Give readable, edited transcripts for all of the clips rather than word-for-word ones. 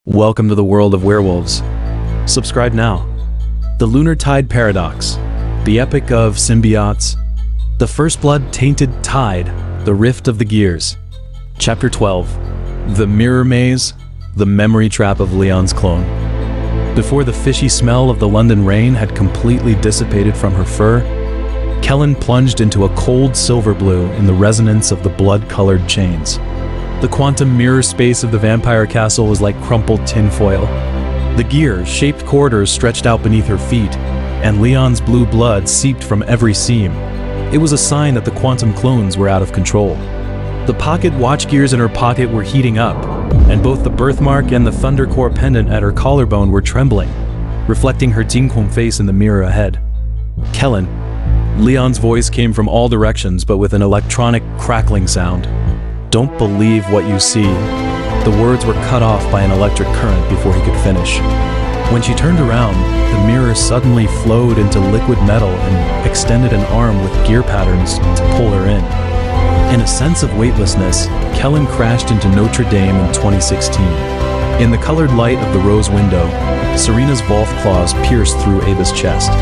Welcome to the world of werewolves. Subscribe now. The Lunar Tide Paradox, the epic of Symbiotes, the first blood tainted tide, the rift of the gears. Chapter 12, the mirror maze, the memory trap of Leon's clone. Before the fishy smell of the London rain had completely dissipated from her fur, Kylan plunged into a cold silver blue in the resonance of the blood-colored chains. The quantum mirror space of the vampire castle was like crumpled tinfoil. The gear-shaped corridors stretched out beneath her feet, and Leon's blue blood seeped from every seam. It was a sign that the quantum clones were out of control. The pocket watch gears in her pocket were heating up, and both the birthmark and the thunder core pendant at her collarbone were trembling, reflecting her Jinkwon face in the mirror ahead. Kylan. Leon's voice came from all directions, but with an electronic crackling sound. Don't believe what you see. The words were cut off by an electric current before he could finish. When she turned around, the mirror suddenly flowed into liquid metal and extended an arm with gear patterns to pull her in. In a sense of weightlessness, Kylan crashed into Notre Dame in 2016. In the colored light of the rose window, Serena's Volf claws pierced through Ava's chest.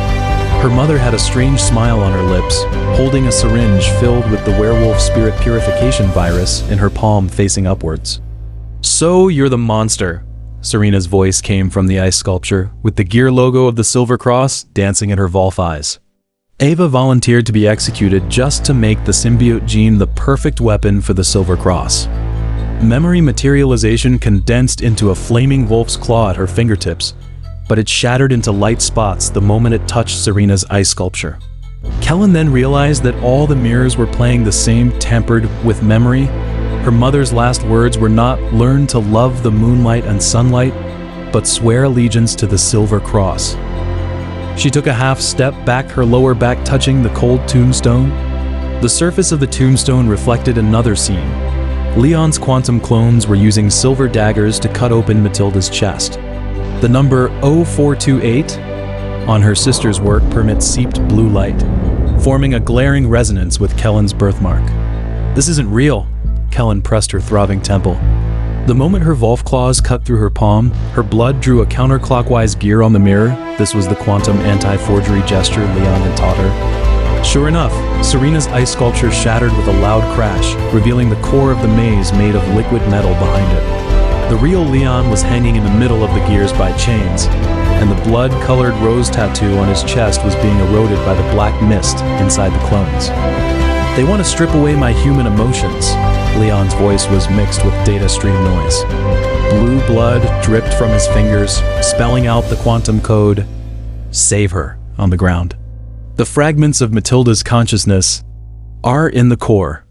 Her mother had a strange smile on her lips, holding a syringe filled with the werewolf spirit purification virus in her palm facing upwards. So you're the monster, Serena's voice came from the ice sculpture, with the gear logo of the Silver Cross dancing in her Volf eyes. Ava volunteered to be executed just to make the symbiote gene the perfect weapon for the Silver Cross. Memory materialization condensed into a flaming wolf's claw at her fingertips, but it shattered into light spots the moment it touched Serena's ice sculpture. Kylan then realized that all the mirrors were playing the same tampered with memory. Her mother's last words were not learn to love the moonlight and sunlight, but swear allegiance to the Silver Cross. She took a half step back, her lower back touching the cold tombstone. The surface of the tombstone reflected another scene. Leon's quantum clones were using silver daggers to cut open Matilda's chest. The number 0428 on her sister's work permit seeped blue light, forming a glaring resonance with Kylan's birthmark. This isn't real, Kylan pressed her throbbing temple. The moment her Volf claws cut through her palm, her blood drew a counterclockwise gear on the mirror. This was the quantum anti-forgery gesture Leon had taught her. Sure enough, Serena's ice sculpture shattered with a loud crash, revealing the core of the maze made of liquid metal behind it. The real Leon was hanging in the middle of the gears by chains, and the blood-colored rose tattoo on his chest was being eroded by the black mist inside the clones. They want to strip away my human emotions. Leon's voice was mixed with data stream noise. Blue blood dripped from his fingers, spelling out the quantum code, "Save her," on the ground. The fragments of Matilda's consciousness are in the core.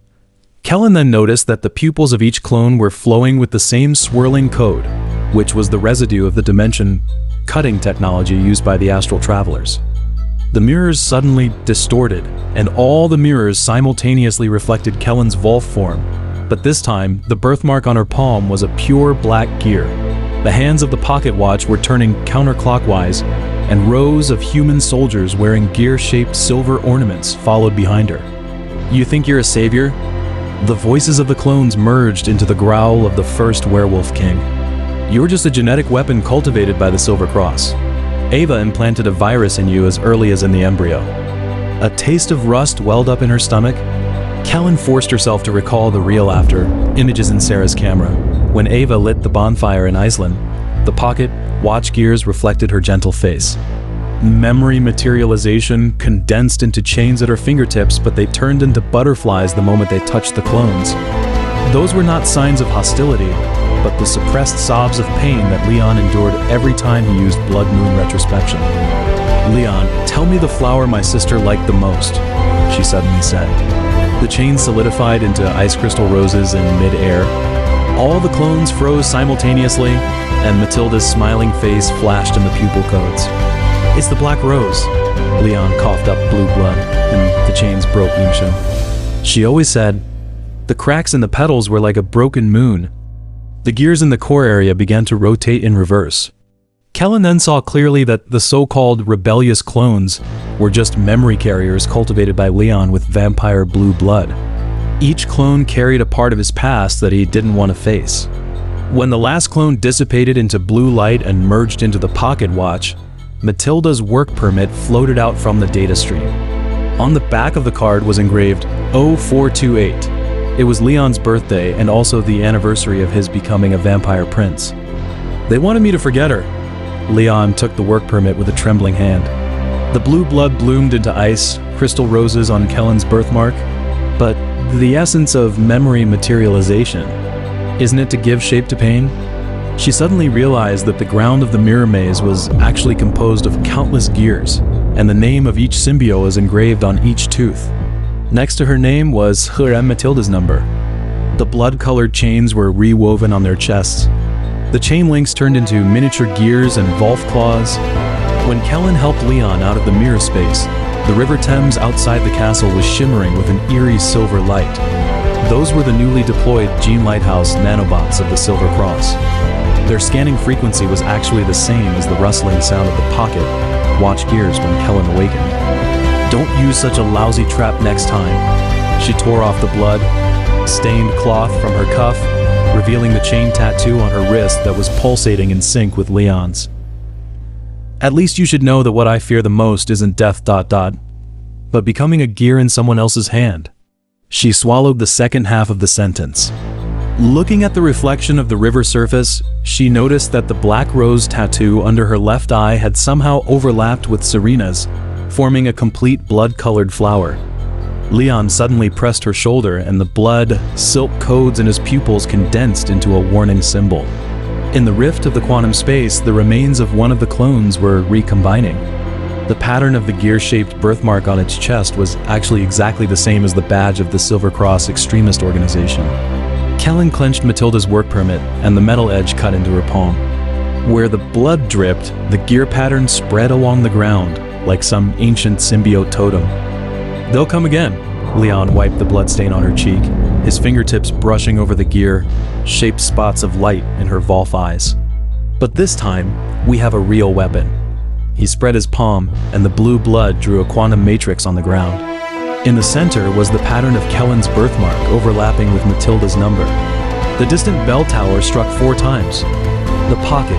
Kylan then noticed that the pupils of each clone were flowing with the same swirling code, which was the residue of the dimension cutting technology used by the astral travelers. The mirrors suddenly distorted, and all the mirrors simultaneously reflected Kylan's Volf form, but this time, the birthmark on her palm was a pure black gear. The hands of the pocket watch were turning counterclockwise, and rows of human soldiers wearing gear-shaped silver ornaments followed behind her. You think you're a savior? The voices of the clones merged into the growl of the first werewolf king. You're just a genetic weapon cultivated by the Silver Cross. Ava implanted a virus in you as early as in the embryo. A taste of rust welled up in her stomach. Kylan forced herself to recall the real after images in Sarah's camera. When Ava lit the bonfire in Iceland, the pocket watch gears reflected her gentle face. Memory materialization condensed into chains at her fingertips, but they turned into butterflies the moment they touched the clones. Those were not signs of hostility, but the suppressed sobs of pain that Leon endured every time he used Blood Moon retrospection. "Leon, tell me the flower my sister liked the most," she suddenly said. The chain solidified into ice crystal roses in mid-air. All the clones froze simultaneously, and Matilda's smiling face flashed in the pupil codes. "It's the black rose." Leon coughed up blue blood, and the chains broke Yimshin. She always said, the cracks in the petals were like a broken moon. The gears in the core area began to rotate in reverse. Kylan then saw clearly that the so-called rebellious clones were just memory carriers cultivated by Leon with vampire blue blood. Each clone carried a part of his past that he didn't want to face. When the last clone dissipated into blue light and merged into the pocket watch, Matilda's work permit floated out from the data stream. On the back of the card was engraved 0428. It was Leon's birthday and also the anniversary of his becoming a vampire prince. They wanted me to forget her. Leon took the work permit with a trembling hand. The blue blood bloomed into ice, crystal roses on Kylan's birthmark. But the essence of memory materialization, isn't it to give shape to pain? She suddenly realized that the ground of the mirror maze was actually composed of countless gears, and the name of each symbiote was engraved on each tooth. Next to her name was her and Matilda's number. The blood-colored chains were rewoven on their chests. The chain links turned into miniature gears and Volf claws. When Kylan helped Leon out of the mirror space, the River Thames outside the castle was shimmering with an eerie silver light. Those were the newly deployed Gene Lighthouse nanobots of the Silver Cross. Their scanning frequency was actually the same as the rustling sound of the pocket watch gears when Kylan awakened. "Don't use such a lousy trap next time." She tore off the blood-stained cloth from her cuff, revealing the chain tattoo on her wrist that was pulsating in sync with Leon's. "At least you should know that what I fear the most isn't death ... but becoming a gear in someone else's hand." She swallowed the second half of the sentence. Looking at the reflection of the river surface, she noticed that the black rose tattoo under her left eye had somehow overlapped with Serena's, forming a complete blood-colored flower. Leon suddenly pressed her shoulder, and the blood, silk codes in his pupils condensed into a warning symbol. In the rift of the quantum space, the remains of one of the clones were recombining. The pattern of the gear-shaped birthmark on its chest was actually exactly the same as the badge of the Silver Cross extremist organization. Kylan clenched Matilda's work permit, and the metal edge cut into her palm. Where the blood dripped, the gear pattern spread along the ground, like some ancient symbiote totem. "They'll come again." Leon wiped the bloodstain on her cheek, his fingertips brushing over the gear-shaped spots of light in her Volf eyes. "But this time, we have a real weapon." He spread his palm, and the blue blood drew a quantum matrix on the ground. In the center was the pattern of Kylan's birthmark overlapping with Matilda's number. The distant bell tower struck 4 times. The pocket,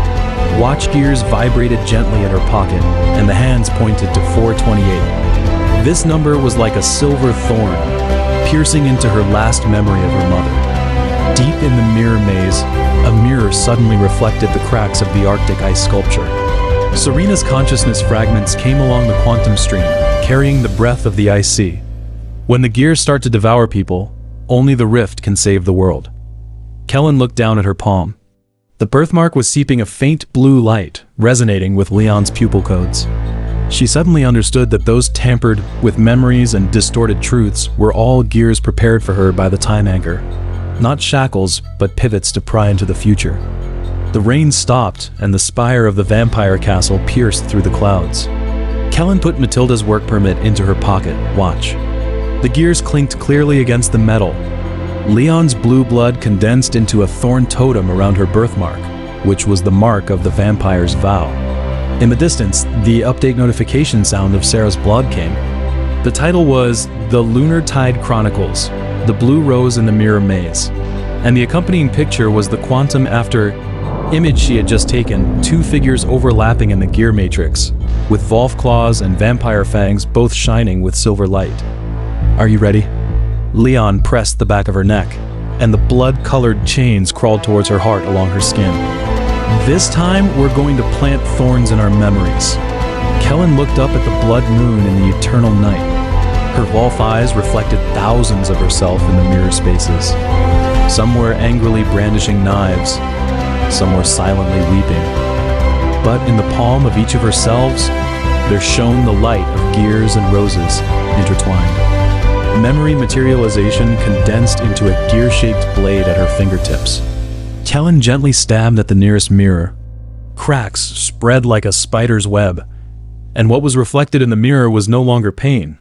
watch gears vibrated gently in her pocket, and the hands pointed to 428. This number was like a silver thorn, piercing into her last memory of her mother. Deep in the mirror maze, a mirror suddenly reflected the cracks of the Arctic ice sculpture. Serena's consciousness fragments came along the quantum stream, carrying the breath of the ice sea. When the gears start to devour people, only the rift can save the world. Kylan looked down at her palm. The birthmark was seeping a faint blue light, resonating with Leon's pupil codes. She suddenly understood that those tampered with memories and distorted truths were all gears prepared for her by the time anchor. Not shackles, but pivots to pry into the future. The rain stopped, and the spire of the vampire castle pierced through the clouds. Kylan put Matilda's work permit into her pocket watch. The gears clinked clearly against the metal. Leon's blue blood condensed into a thorn totem around her birthmark, which was the mark of the vampire's vow. In the distance, the update notification sound of Sarah's blog came. The title was The Lunar Tide Chronicles, The Blue Rose in the Mirror Maze, and the accompanying picture was the quantum after image she had just taken, 2 figures overlapping in the gear matrix, with Volf claws and vampire fangs both shining with silver light. "Are you ready?" Leon pressed the back of her neck, and the blood-colored chains crawled towards her heart along her skin. "This time, we're going to plant thorns in our memories." Kylan looked up at the blood moon in the eternal night. Her Volf eyes reflected thousands of herself in the mirror spaces. Some were angrily brandishing knives, some were silently weeping. But in the palm of each of herselves, there shone the light of gears and roses intertwined. Memory materialization condensed into a gear-shaped blade at her fingertips. Kylan gently stabbed at the nearest mirror. Cracks spread like a spider's web, and what was reflected in the mirror was no longer pain,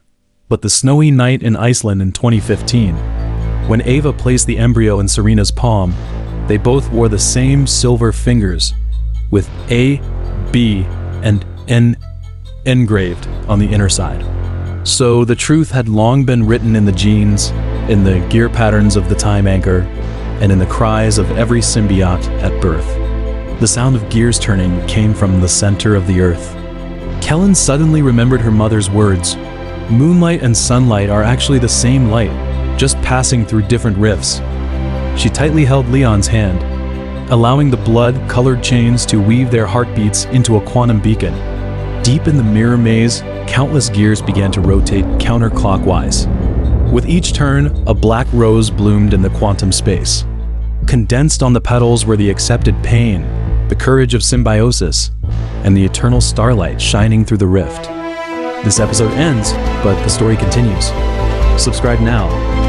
but the snowy night in Iceland in 2015. When Ava placed the embryo in Serena's palm, they both wore the same silver fingers, with A, B, and N engraved on the inner side. So the truth had long been written in the genes, in the gear patterns of the time anchor, and in the cries of every symbiote at birth. The sound of gears turning came from the center of the earth. Kylan suddenly remembered her mother's words. Moonlight and sunlight are actually the same light, just passing through different rifts. She tightly held Leon's hand, allowing the blood-colored chains to weave their heartbeats into a quantum beacon. Deep in the mirror maze, countless gears began to rotate counterclockwise. With each turn, a black rose bloomed in the quantum space. Condensed on the petals were the accepted pain, the courage of symbiosis, and the eternal starlight shining through the rift. This episode ends, but the story continues. Subscribe now